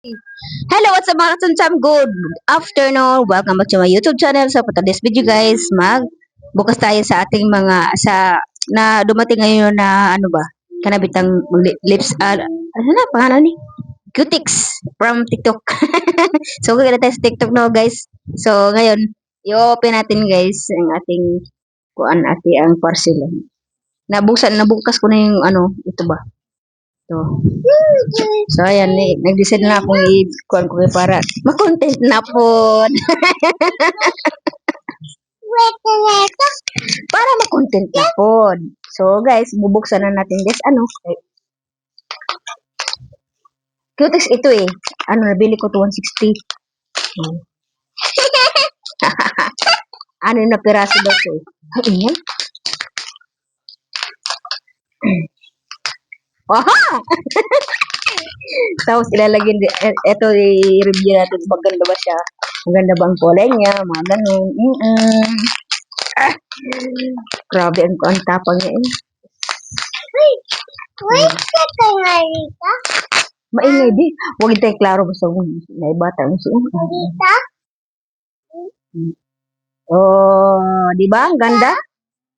Hello, what's up mga kasamsam? Good afternoon. Welcome back to my YouTube channel. So, for today's video guys, bukas tayo sa ating na dumating ngayon na ano ba? Kanabitang lips, ano na, pangalan ni? Cutix from TikTok. So, kaya tayo sa TikTok no guys. So, ngayon, i-open natin guys ang ating ang parcel. Nabukas ko na yung ito ba? So, ayan, nag-decide na akong i-kuhan ko para makontent na po. Para makontent na po. So, guys, bubuksan na natin guys. Cutex ito eh. Nabili ko to 160. Ano na piraso daw to eh. Ay, ingay. Aha! Tapos ilalagyan din, ito i-review natin maganda ba siya. Maganda ba ang kulay niya, mga ganun. Grabe ang tapang niya eh. Wait ka nga rita? Maingay di. Huwag tayo klaro basta may bata mo siya. Rita? Oh, di ba? Ang ganda?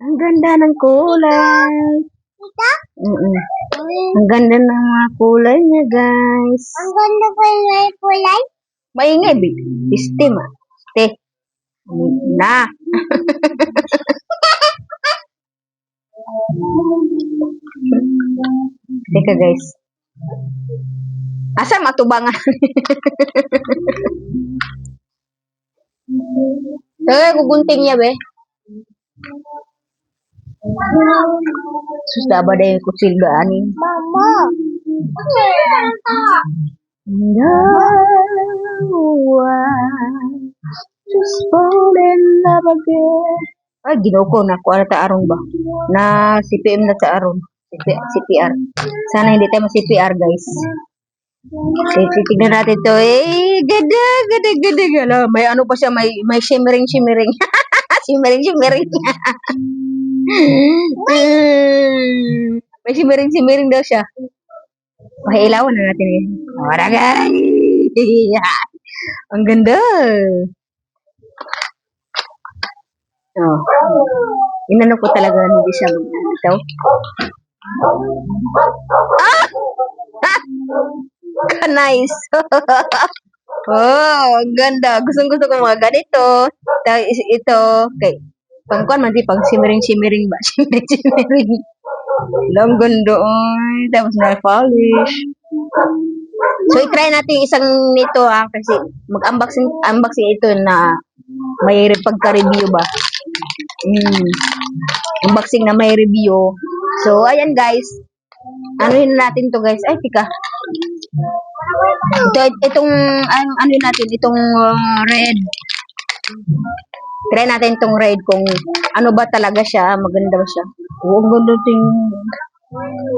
Ang ganda ng kulay. Rita? Ang ganda ng mga kulay niya, guys. Ang ganda pa yung kulay? Maingay, Biste, ma. Te. Na. Teka, guys. Asa matubangan? Teka, gugunting niya, be. Sus, ba na yung kutsilga, anin? Mama! No one just fall in love again. Ay, ginoko na. Kuha na ta arong ba? Na CPM na sa arong. CPR. Sana hindi tayo CPR, guys. Titignan natin to. Gada. May ano pa siya, may shimmering. shimmering. May shimmering daw siya. Pahilawan na natin yun. Wala guys! Ang ganda! Oh. Inano ko talaga hindi siya ito. Nice! Oh, ang ganda. Gusto ko mga ganito. Ito, okay. Pangkuan man di pang shimmering ba? Shimmering. Lang ganda ay. Tapos na polish. So, i-try natin isang nito kasi mag-unboxing ito na may pagka-review ba. Unboxing na may review. So, ayan guys. Anuhin natin to guys. Ay, tika. Itong red. Try natin itong red kung ano ba talaga siya, maganda ba siya. Oo, ang ganda ting.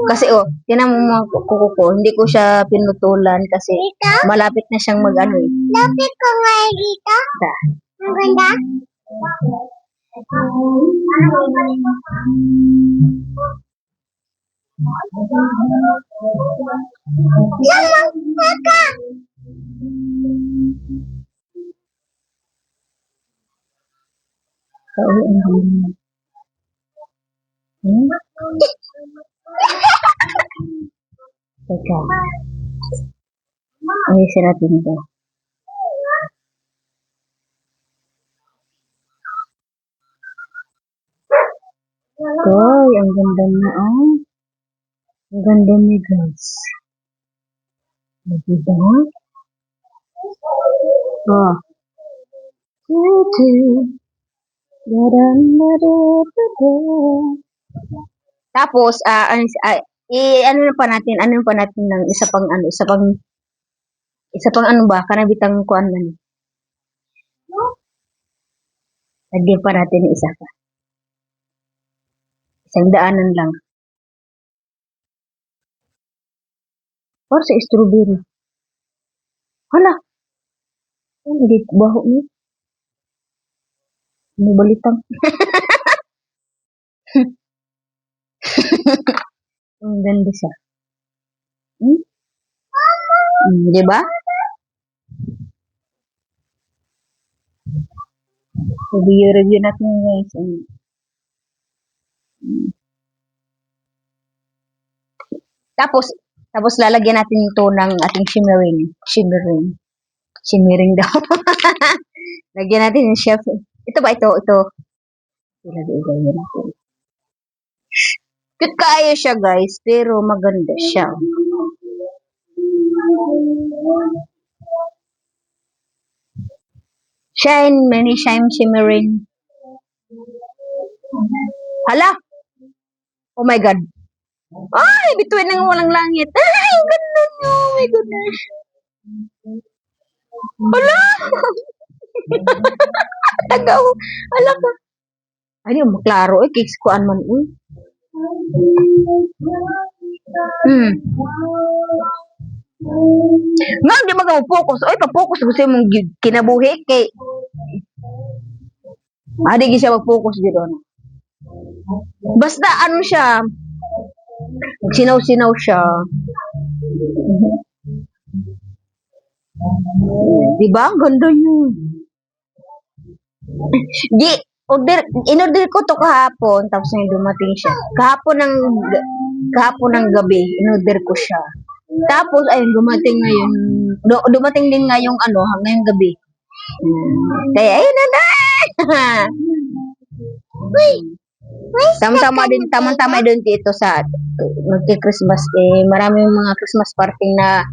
Kasi tinan mo mga kuko ko, hindi ko siya pinutulan kasi malapit na siyang mag-ano eh. Lapit ko nga rita? Ang ganda? Kaka! Teka. Ayusin natin ito. Ay, ang ganda na Ang ganda niya guys. Diba? Oh. Tapos, ano pa natin ng isa pang ano ba, kanabitang kuan man. Lagyan pa natin ng isa pa. Isang daanan lang. Or sa strawberry. Hala. Hindi baho niya. Ano balitang? Ang ganda siya. Di ba? Review natin guys. Tapos, lalagyan natin ito ng ating shimmering daw. Lagyan natin yung chef. Ito ba? Ito. Ilagay natin. Cute kaayo siya guys, pero maganda siya. Shine shimmering. Hala! Oh my God. Ay, bituin ng walang langit. Ay, ang ganda nyo. Oh my goodness. Hala! Tagaw. Hala ka. Ay, maklaro. Kicks ko man. Nga, di mag-focus. Oy, pa-focus. Gusto mong kinabuhi kay... Di siya mag-focus dito. Basta ano siya, sinaw-sinaw siya. Diba? Ang ganda yun. In-order ko to kahapon, tapos ngayon dumating siya. Kahapon ng gabi, in-order ko siya. Tapos, ayun, dumating ngayon. Dumating din ngayong ngayong gabi. Kaya, ayun na. Tama-tama din dito sa magki-Christmas maraming mga Christmas party na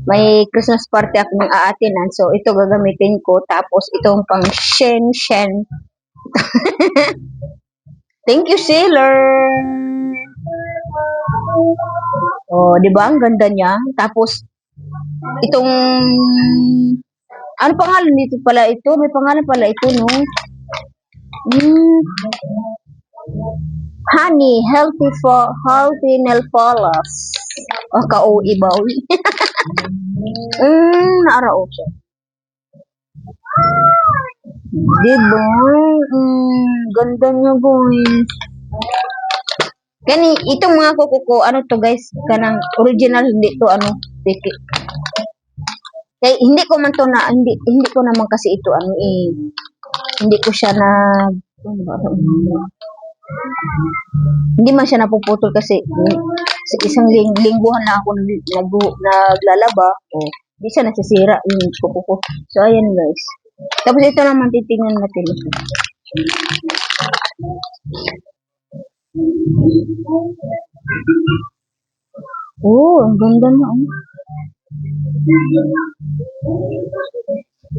may Christmas party ako ng aatinan. So ito gagamitin ko, tapos itong pang Shen. Thank you, Sailor. Oh, 'di ba? Ang ganda niya. Tapos itong ano pangalan dito pala ito? May pangalan pala ito, no? Honey, healthy nail polish. Ka-OE ba? Naarao siya. Diba? Ganda niya, guys. Itong mga kuko, ano to guys? Kanang original, hindi to fake. Kaya hindi ko man to hindi ko naman kasi ito hindi ko siya hindi man siya napuputol kasi sa isang lingguhan na ako naglalaba. Hindi siya nasisira yung kuko ko. So, ayan guys. Tapos ito naman titingnan natin. Oh, ang ganda na.